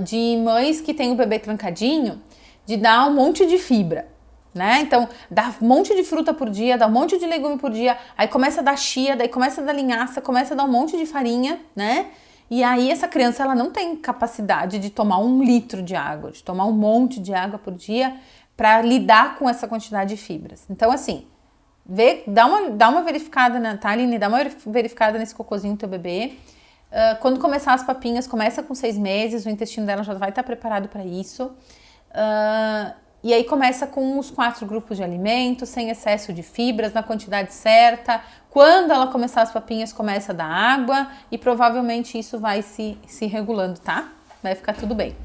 de mães que têm o bebê trancadinho, de dar um monte de fibra. né? Então, dá um monte de fruta por dia, dá um monte de legume por dia, aí começa a dar chia, daí começa a dar linhaça, começa a dar um monte de farinha, né? E aí essa criança, ela não tem capacidade de tomar 1 litro de água, de tomar um monte de água por dia para lidar com essa quantidade de fibras. Então, assim, dá uma verificada, tá, Aline? Dá uma verificada nesse cocôzinho do teu bebê. Quando começar as papinhas, começa com 6 meses, o intestino dela já vai estar preparado para isso. E aí começa com os 4 grupos de alimentos, sem excesso de fibras, na quantidade certa. Quando ela começar as papinhas, começa a dar água e provavelmente isso vai se regulando, tá? Vai ficar tudo bem.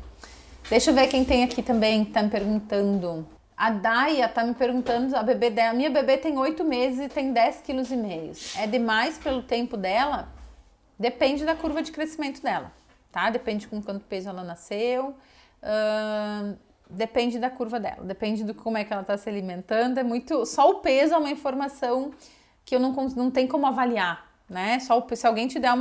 Deixa eu ver quem tem aqui também, que tá me perguntando. A Daia tá me perguntando, a minha bebê tem 8 meses e tem 10,5 kg. É demais pelo tempo dela? Depende da curva de crescimento dela, tá? Depende com quanto peso ela nasceu. Depende da curva dela, depende de como é que ela está se alimentando. Só o peso é uma informação que eu não tem como avaliar, né? Se alguém te der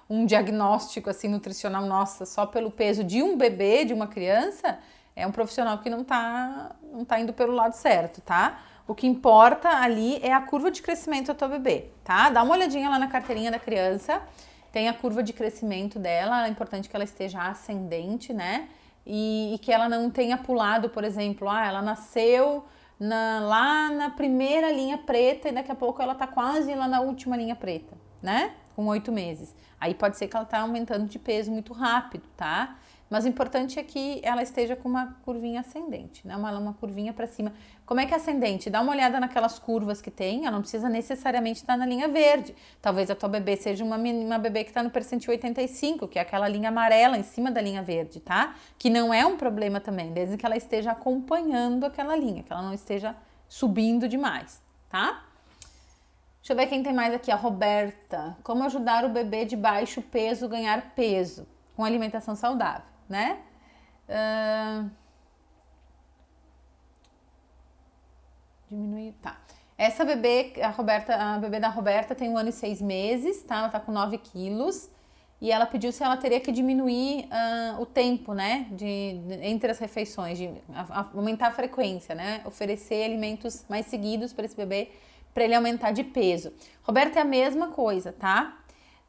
um diagnóstico assim nutricional, nossa, só pelo peso de um bebê, de uma criança, é um profissional que não tá indo pelo lado certo, tá? O que importa ali é a curva de crescimento do teu bebê, tá? Dá uma olhadinha lá na carteirinha da criança, tem a curva de crescimento dela, é importante que ela esteja ascendente, né? E que ela não tenha pulado, por exemplo, ela nasceu lá na primeira linha preta e daqui a pouco ela tá quase lá na última linha preta, né? Com 8 meses. Aí pode ser que ela tá aumentando de peso muito rápido, tá? Mas o importante é que ela esteja com uma curvinha ascendente, né? Uma curvinha para cima. Como é que é ascendente? Dá uma olhada naquelas curvas que tem, ela não precisa necessariamente estar na linha verde. Talvez a tua bebê seja uma bebê que está no percentil 85, que é aquela linha amarela em cima da linha verde, tá? Que não é um problema também, desde que ela esteja acompanhando aquela linha, que ela não esteja subindo demais, tá? Deixa eu ver quem tem mais aqui, a Roberta. Como ajudar o bebê de baixo peso a ganhar peso com alimentação saudável, né? Diminuir, tá. Essa bebê, a bebê da Roberta tem 1 ano e 6 meses, tá? Ela tá com 9 quilos e ela pediu se ela teria que diminuir o tempo, né? Entre as refeições, aumentar a frequência, né? Oferecer alimentos mais seguidos para esse bebê, para ele aumentar de peso. Roberta, é a mesma coisa, tá?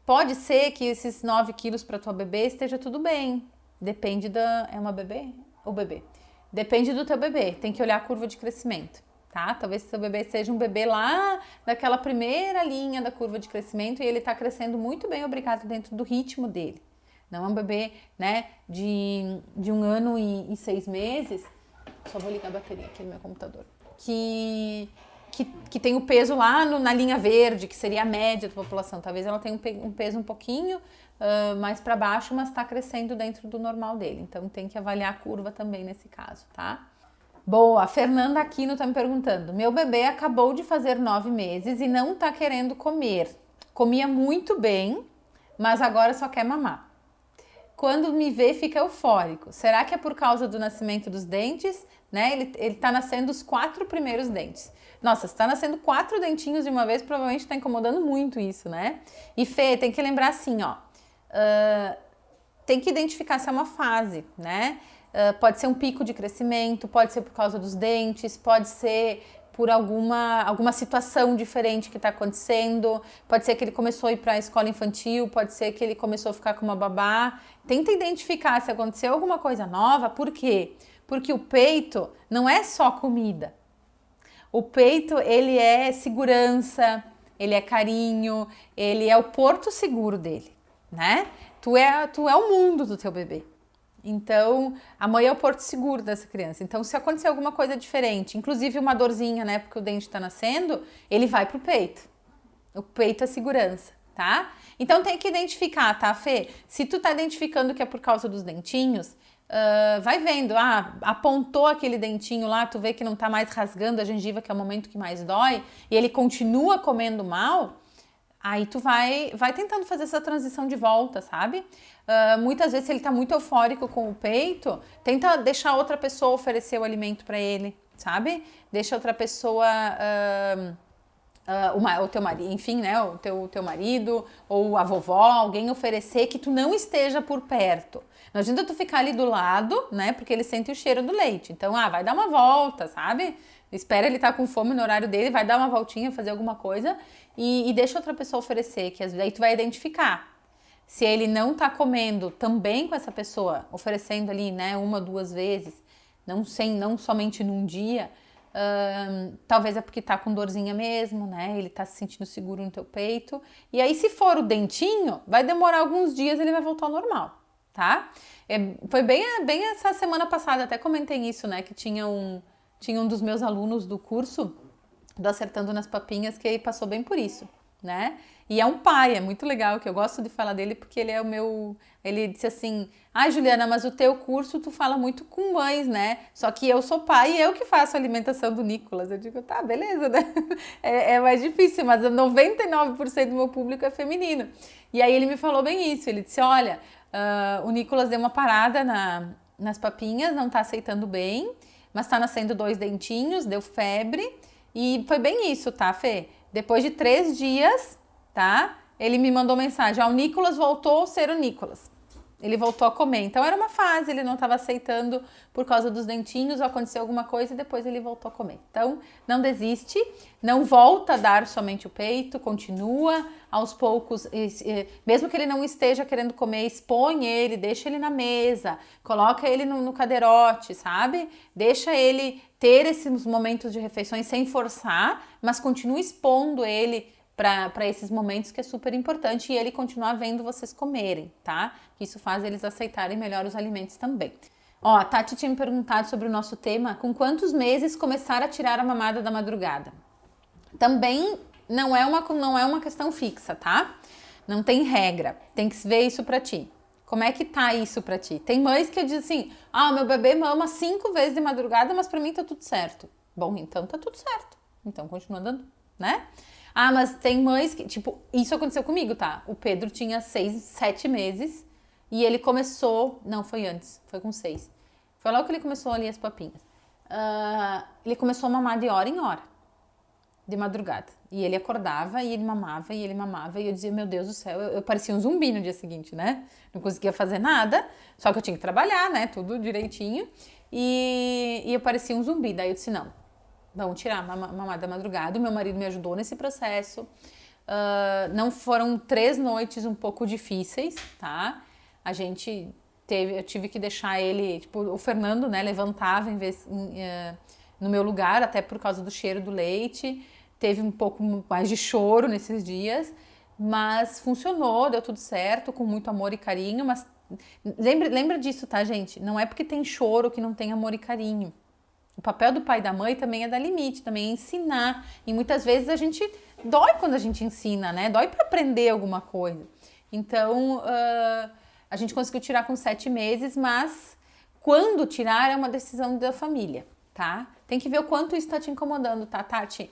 Pode ser que esses 9 quilos para tua bebê esteja tudo bem. Depende é uma bebê ou bebê? Depende do teu bebê, tem que olhar a curva de crescimento, tá? Talvez seu bebê seja um bebê lá daquela primeira linha da curva de crescimento e ele tá crescendo muito bem, obrigado, dentro do ritmo dele. Não é um bebê, né, de 1 ano e 6 meses. Só vou ligar a bateria aqui no meu computador. Que tem o peso lá na linha verde, que seria a média da população. Talvez ela tenha um peso um pouquinho mais para baixo, mas está crescendo dentro do normal dele. Então tem que avaliar a curva também nesse caso, tá? Boa, a Fernanda Aquino tá me perguntando. Meu bebê acabou de fazer 9 meses e não tá querendo comer. Comia muito bem, mas agora só quer mamar. Quando me vê, fica eufórico. Será que é por causa do nascimento dos dentes? Né? Ele tá nascendo os 4 primeiros dentes. Nossa, se tá nascendo 4 dentinhos de uma vez, provavelmente tá incomodando muito isso, né? E Fê, tem que lembrar assim, ó. Tem que identificar se é uma fase, né? Pode ser um pico de crescimento, pode ser por causa dos dentes, pode ser por alguma situação diferente que está acontecendo, pode ser que ele começou a ir para a escola infantil, pode ser que ele começou a ficar com uma babá. Tenta identificar se aconteceu alguma coisa nova, por quê? Porque o peito não é só comida. O peito, ele é segurança, ele é carinho, ele é o porto seguro dele, né? Tu é o mundo do teu bebê. Então, a mãe é o porto seguro dessa criança. Então, se acontecer alguma coisa diferente, inclusive uma dorzinha, né, porque o dente tá nascendo, ele vai pro peito. O peito é segurança, tá? Então, tem que identificar, tá, Fê? Se tu tá identificando que é por causa dos dentinhos, vai vendo, apontou aquele dentinho lá, tu vê que não tá mais rasgando a gengiva, que é o momento que mais dói, e ele continua comendo mal, aí tu vai tentando fazer essa transição de volta, sabe? Muitas vezes, se ele tá muito eufórico com o peito, tenta deixar outra pessoa oferecer o alimento para ele, sabe? Deixa outra pessoa, o teu marido, enfim, né? O teu marido ou a vovó, alguém oferecer que tu não esteja por perto. Não adianta tu ficar ali do lado, né? Porque ele sente o cheiro do leite. Então, vai dar uma volta, sabe? Espera ele estar com fome no horário dele, vai dar uma voltinha, fazer alguma coisa e deixa outra pessoa oferecer, que aí tu vai identificar. Se ele não tá comendo também com essa pessoa, oferecendo ali, né, 1 ou 2 vezes, não somente num dia, talvez é porque tá com dorzinha mesmo, né? Ele tá se sentindo seguro no teu peito. E aí, se for o dentinho, vai demorar alguns dias, ele vai voltar ao normal, tá? Foi bem essa semana passada, até comentei isso, né? Que tinha um dos meus alunos do curso do Acertando nas Papinhas que ele passou bem por isso, né? E é um pai, é muito legal, que eu gosto de falar dele porque ele é o meu... Ele disse assim, Juliana, mas o teu curso tu fala muito com mães, né? Só que eu sou pai e eu que faço a alimentação do Nicolas. Eu digo, tá, beleza, né? É mais difícil, mas 99% do meu público é feminino. E aí ele me falou bem isso, ele disse, olha, o Nicolas deu uma parada nas papinhas, não tá aceitando bem, mas tá nascendo 2 dentinhos, deu febre, e foi bem isso, tá, Fê? Depois de 3 dias, tá? Ele me mandou mensagem, o Nicolas voltou a ser o Nicolas. Ele voltou a comer. Então era uma fase, ele não estava aceitando por causa dos dentinhos, aconteceu alguma coisa e depois ele voltou a comer. Então não desiste, não volta a dar somente o peito, continua aos poucos, mesmo que ele não esteja querendo comer, expõe ele, deixa ele na mesa, coloca ele no cadeirote, sabe? Deixa ele ter esses momentos de refeições sem forçar, mas continua expondo ele para esses momentos, que é super importante, e ele continuar vendo vocês comerem, tá? Isso faz eles aceitarem melhor os alimentos também. Ó, a Tati tinha me perguntado sobre o nosso tema, com quantos meses começar a tirar a mamada da madrugada? Também não é uma questão fixa, tá? Não tem regra, tem que ver isso pra ti. Como é que tá isso pra ti? Tem mães que dizem assim, meu bebê mama 5 vezes de madrugada, mas pra mim tá tudo certo. Bom, então tá tudo certo. Então continua dando, né? Mas tem mães que, tipo, isso aconteceu comigo, tá? O Pedro tinha 6, 7 meses e ele começou, não, foi antes, foi com 6. Foi logo que ele começou ali as papinhas. Ele começou a mamar de hora em hora, de madrugada. E ele acordava e ele mamava e eu dizia, meu Deus do céu, eu parecia um zumbi no dia seguinte, né? Não conseguia fazer nada, só que eu tinha que trabalhar, né? Tudo direitinho. E eu parecia um zumbi, daí eu disse, não. Vamos tirar a mamada da madrugada. O meu marido me ajudou nesse processo. Não foram 3 noites um pouco difíceis, tá? Eu tive que deixar ele, tipo, o Fernando, né, levantava no meu lugar, até por causa do cheiro do leite. Teve um pouco mais de choro nesses dias, mas funcionou, deu tudo certo, com muito amor e carinho. Mas lembra disso, tá, gente? Não é porque tem choro que não tem amor e carinho. O papel do pai e da mãe também é dar limite, também é ensinar. E muitas vezes a gente dói quando a gente ensina, né? Dói para aprender alguma coisa. Então, a gente conseguiu tirar com 7 meses, mas quando tirar é uma decisão da família, tá? Tem que ver o quanto isso tá te incomodando, tá, Tati?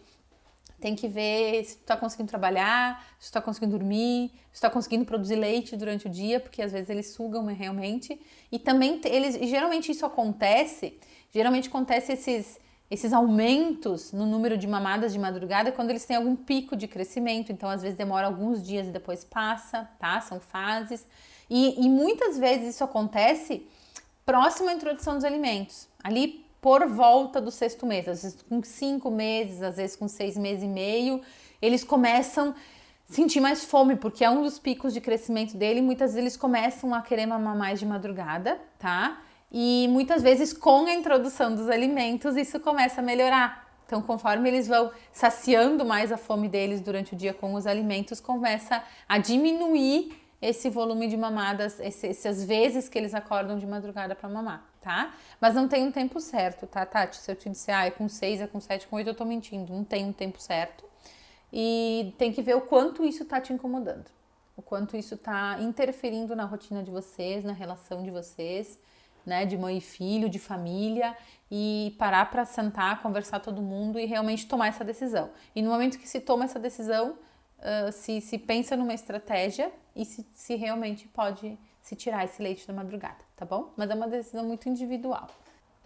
Tem que ver se tu tá conseguindo trabalhar, se tu tá conseguindo dormir, se tu tá conseguindo produzir leite durante o dia, porque às vezes eles sugam realmente. E também, geralmente isso acontece... Geralmente acontece esses aumentos no número de mamadas de madrugada quando eles têm algum pico de crescimento. Então, às vezes, demora alguns dias e depois passa, tá? São fases. E muitas vezes isso acontece próximo à introdução dos alimentos. Ali por volta do 6º mês. Às vezes com 5 meses, às vezes com 6 meses e meio. Eles começam a sentir mais fome, porque é um dos picos de crescimento dele. Muitas vezes eles começam a querer mamar mais de madrugada, tá? E muitas vezes com a introdução dos alimentos isso começa a melhorar. Então, conforme eles vão saciando mais a fome deles durante o dia com os alimentos, começa a diminuir esse volume de mamadas, essas vezes que eles acordam de madrugada para mamar, tá? Mas não tem um tempo certo, tá, Tati? Se eu te disser, é com 6, é com 7, com 8, eu tô mentindo. Não tem um tempo certo. E tem que ver o quanto isso tá te incomodando. O quanto isso tá interferindo na rotina de vocês, na relação de vocês, né, de mãe e filho, de família, e parar para sentar, conversar todo mundo e realmente tomar essa decisão. E no momento que se toma essa decisão, se pensa numa estratégia e se realmente pode se tirar esse leite da madrugada, tá bom? Mas é uma decisão muito individual.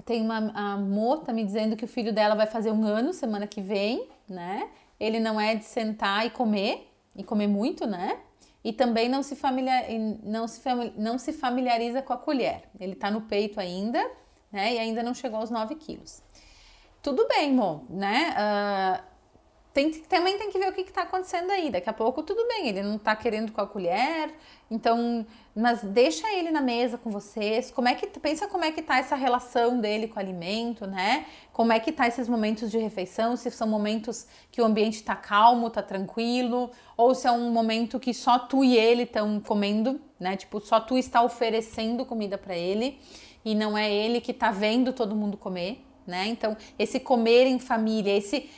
Tem a Mota me dizendo que o filho dela vai fazer 1 ano semana que vem, né? Ele não é de sentar e comer muito, né? E também não se familiariza com a colher. Ele tá no peito ainda, né? E ainda não chegou aos 9 quilos. tudo bem, Mo, né? Também tem que ver o que está acontecendo aí. Daqui a pouco, tudo bem, ele não está querendo com a colher, então, mas deixa ele na mesa com vocês. Pensa como é que tá essa relação dele com o alimento, né? Como é que tá esses momentos de refeição, se são momentos que o ambiente está calmo, tá tranquilo, ou se é um momento que só tu e ele estão comendo, né? Tipo, só tu está oferecendo comida para ele e não é ele que tá vendo todo mundo comer. Né? Então, esse comer em família,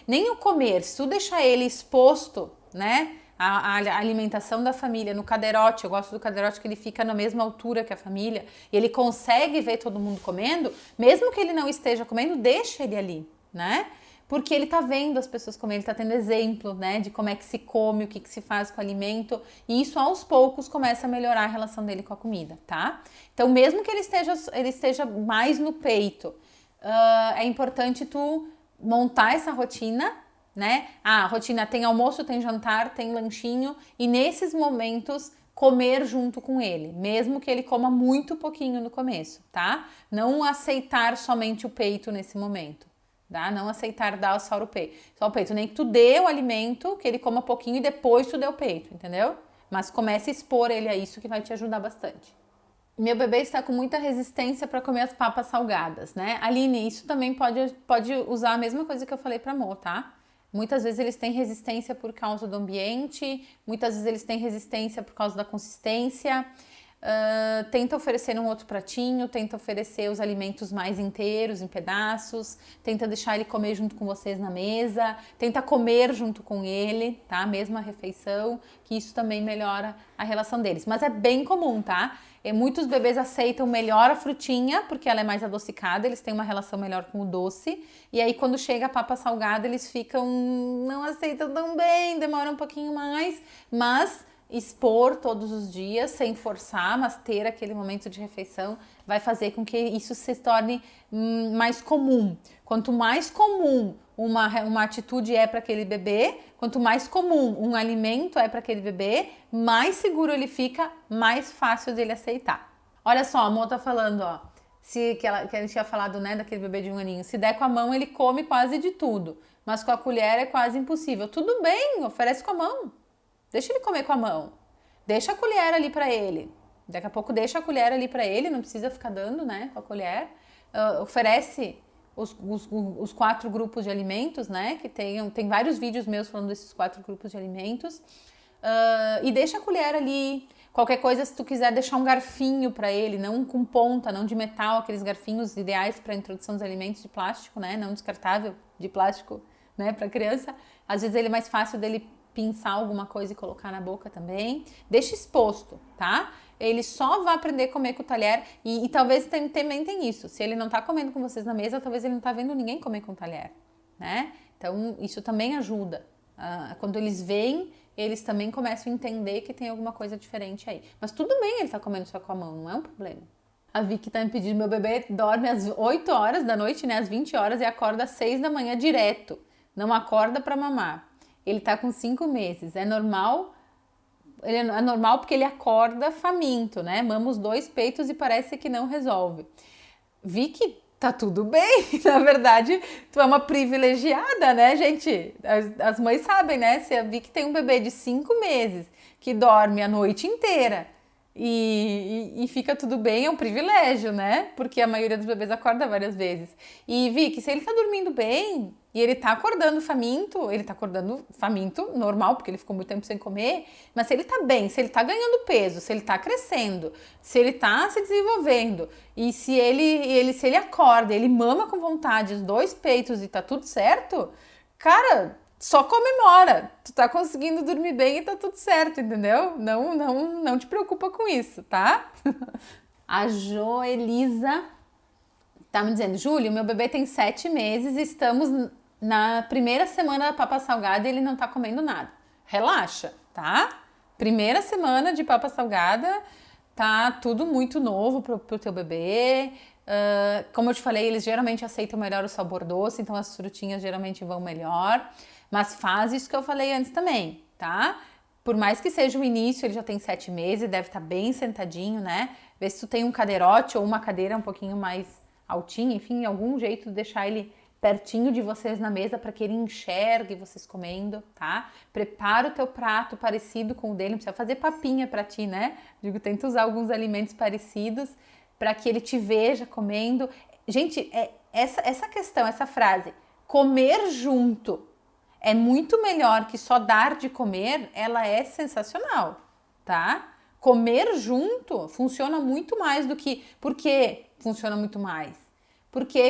nem o comer, se tu deixar ele exposto, né? A alimentação da família no cadeirote, eu gosto do cadeirote que ele fica na mesma altura que a família, e ele consegue ver todo mundo comendo, mesmo que ele não esteja comendo, deixa ele ali, né? Porque ele tá vendo as pessoas comer, ele tá tendo exemplo, né, de como é que se come, o que se faz com o alimento, e isso aos poucos começa a melhorar a relação dele com a comida, tá? Então, mesmo que ele esteja mais no peito, é importante tu montar essa rotina, né? A rotina tem almoço, tem jantar, tem lanchinho, e nesses momentos comer junto com ele, mesmo que ele coma muito pouquinho no começo, tá? Não aceitar somente o peito nesse momento, tá? Não aceitar dar só o peito, nem que tu dê o alimento, que ele coma pouquinho e depois tu dê o peito, entendeu? Mas comece a expor ele a isso, que vai te ajudar bastante. Meu bebê está com muita resistência para comer as papas salgadas, né? Aline, isso também pode usar a mesma coisa que eu falei para Mo, tá? Muitas vezes eles têm resistência por causa do ambiente, muitas vezes eles têm resistência por causa da consistência. Tenta oferecer um outro pratinho, tenta oferecer os alimentos mais inteiros, em pedaços, tenta deixar ele comer junto com vocês na mesa, tenta comer junto com ele, tá? Mesma refeição, que isso também melhora a relação deles. Mas é bem comum, tá? Muitos bebês aceitam melhor a frutinha, porque ela é mais adocicada, eles têm uma relação melhor com o doce, e aí quando chega a papa salgada, eles não aceitam tão bem, demora um pouquinho mais, mas expor todos os dias, sem forçar, mas ter aquele momento de refeição vai fazer com que isso se torne mais comum. Quanto mais comum uma atitude é para aquele bebê, quanto mais comum um alimento é para aquele bebê, mais seguro ele fica, mais fácil dele aceitar. Olha só, a Mo tá falando, ó, que a gente tinha falado, né, daquele bebê de 1 aninho, se der com a mão ele come quase de tudo, mas com a colher é quase impossível. Tudo bem, oferece com a mão. Deixa ele comer com a mão. Deixa a colher ali para ele. Daqui a pouco deixa a colher ali para ele, não precisa ficar dando, né, com a colher. Oferece os 4 grupos de alimentos, né, que tem vários vídeos meus falando desses 4 grupos de alimentos. E deixa a colher ali. Qualquer coisa, se tu quiser deixar um garfinho para ele, não com ponta, não de metal, aqueles garfinhos ideais para a introdução dos alimentos de plástico, né, não descartável, de plástico, né, para criança. Às vezes ele é mais fácil dele pinçar alguma coisa e colocar na boca também. Deixa exposto, tá? Ele só vai aprender a comer com o talher e talvez também tem isso. Se ele não tá comendo com vocês na mesa, talvez ele não tá vendo ninguém comer com o talher, né? Então, isso também ajuda. Quando eles veem, eles também começam a entender que tem alguma coisa diferente aí. Mas tudo bem ele tá comendo só com a mão, não é um problema. A Vicky tá me pedindo, meu bebê dorme às 8 horas da noite, né? Às 20 horas e acorda às 6 da manhã direto. Não acorda para mamar. Ele tá com 5 meses. É normal porque ele acorda faminto, né? Mama os 2 peitos e parece que não resolve. Vicky, tá tudo bem. Na verdade, tu é uma privilegiada, né, gente? As mães sabem, né? Se a Vicky tem um bebê de 5 meses que dorme a noite inteira e fica tudo bem, é um privilégio, né? Porque a maioria dos bebês acorda várias vezes. E Vicky, se ele tá dormindo bem e ele tá acordando faminto, normal, porque ele ficou muito tempo sem comer, mas se ele tá bem, se ele tá ganhando peso, se ele tá crescendo, se ele tá se desenvolvendo, e se ele acorda, ele mama com vontade os 2 peitos e tá tudo certo, cara, só comemora. Tu tá conseguindo dormir bem e tá tudo certo, entendeu? Não te preocupa com isso, tá? A Joelisa tá me dizendo, Júlio, meu bebê tem 7 meses e estamos na primeira semana da papa salgada e ele não tá comendo nada. Relaxa, tá? Primeira semana de papa salgada, tá tudo muito novo pro teu bebê. Como eu te falei, eles geralmente aceitam melhor o sabor doce, então as frutinhas geralmente vão melhor. Mas faz isso que eu falei antes também, tá? Por mais que seja o início, ele já tem 7 meses, deve estar bem sentadinho, né? Vê se tu tem um cadeirote ou uma cadeira um pouquinho mais altinha, enfim, algum jeito de deixar ele pertinho de vocês na mesa para que ele enxergue vocês comendo, tá? Prepara o teu prato parecido com o dele, não precisa fazer papinha para ti, né? Digo, tenta usar alguns alimentos parecidos para que ele te veja comendo. Gente, essa questão, essa frase, comer junto é muito melhor que só dar de comer, ela é sensacional, tá? Comer junto funciona muito mais do que... Por que funciona muito mais? Porque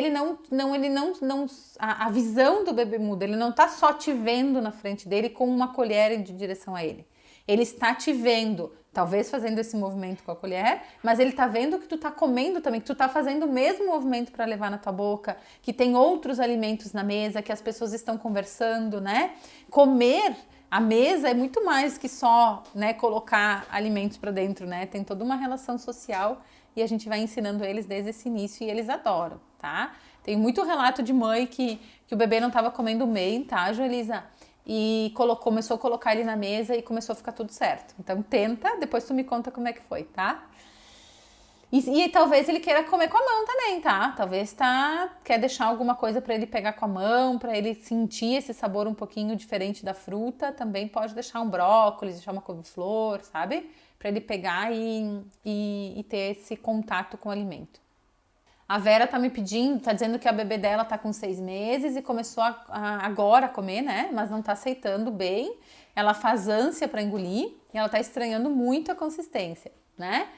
a visão do bebê muda, ele não tá só te vendo na frente dele com uma colher de direção a ele. Ele está te vendo, talvez fazendo esse movimento com a colher, mas ele tá vendo que tu tá comendo também, que tu tá fazendo o mesmo movimento para levar na tua boca, que tem outros alimentos na mesa, que as pessoas estão conversando, né? Comer a mesa é muito mais que só, né, colocar alimentos para dentro, né? Tem toda uma relação social e a gente vai ensinando eles desde esse início e eles adoram, tá? Tem muito relato de mãe que o bebê não estava comendo bem, tá, Joelisa? E começou a colocar ele na mesa e começou a ficar tudo certo. Então tenta, depois tu me conta como é que foi, tá? E talvez ele queira comer com a mão também, tá? Talvez quer deixar alguma coisa para ele pegar com a mão, para ele sentir esse sabor um pouquinho diferente da fruta. Também pode deixar um brócolis, deixar uma couve-flor, sabe? Para ele pegar e ter esse contato com o alimento. A Vera tá me pedindo, tá dizendo que a bebê dela tá com 6 meses e começou agora a comer, né? Mas não tá aceitando bem. Ela faz ânsia para engolir e ela tá estranhando muito a consistência, né?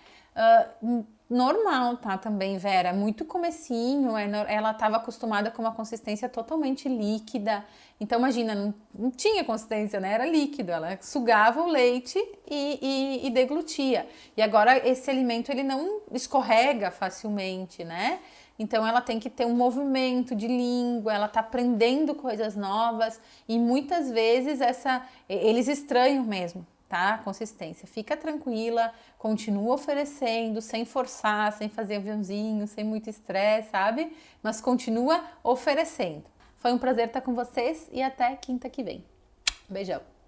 Normal, tá? Também, Vera, muito comecinho, ela estava acostumada com uma consistência totalmente líquida, então imagina, não tinha consistência, né? Era líquido, ela sugava o leite e deglutia, e agora esse alimento ele não escorrega facilmente, né? Então ela tem que ter um movimento de língua, ela tá aprendendo coisas novas e muitas vezes eles estranham mesmo, tá? Consistência. Fica tranquila, continua oferecendo, sem forçar, sem fazer aviãozinho, sem muito estresse, sabe? Mas continua oferecendo. Foi um prazer estar com vocês e até quinta que vem. Beijão!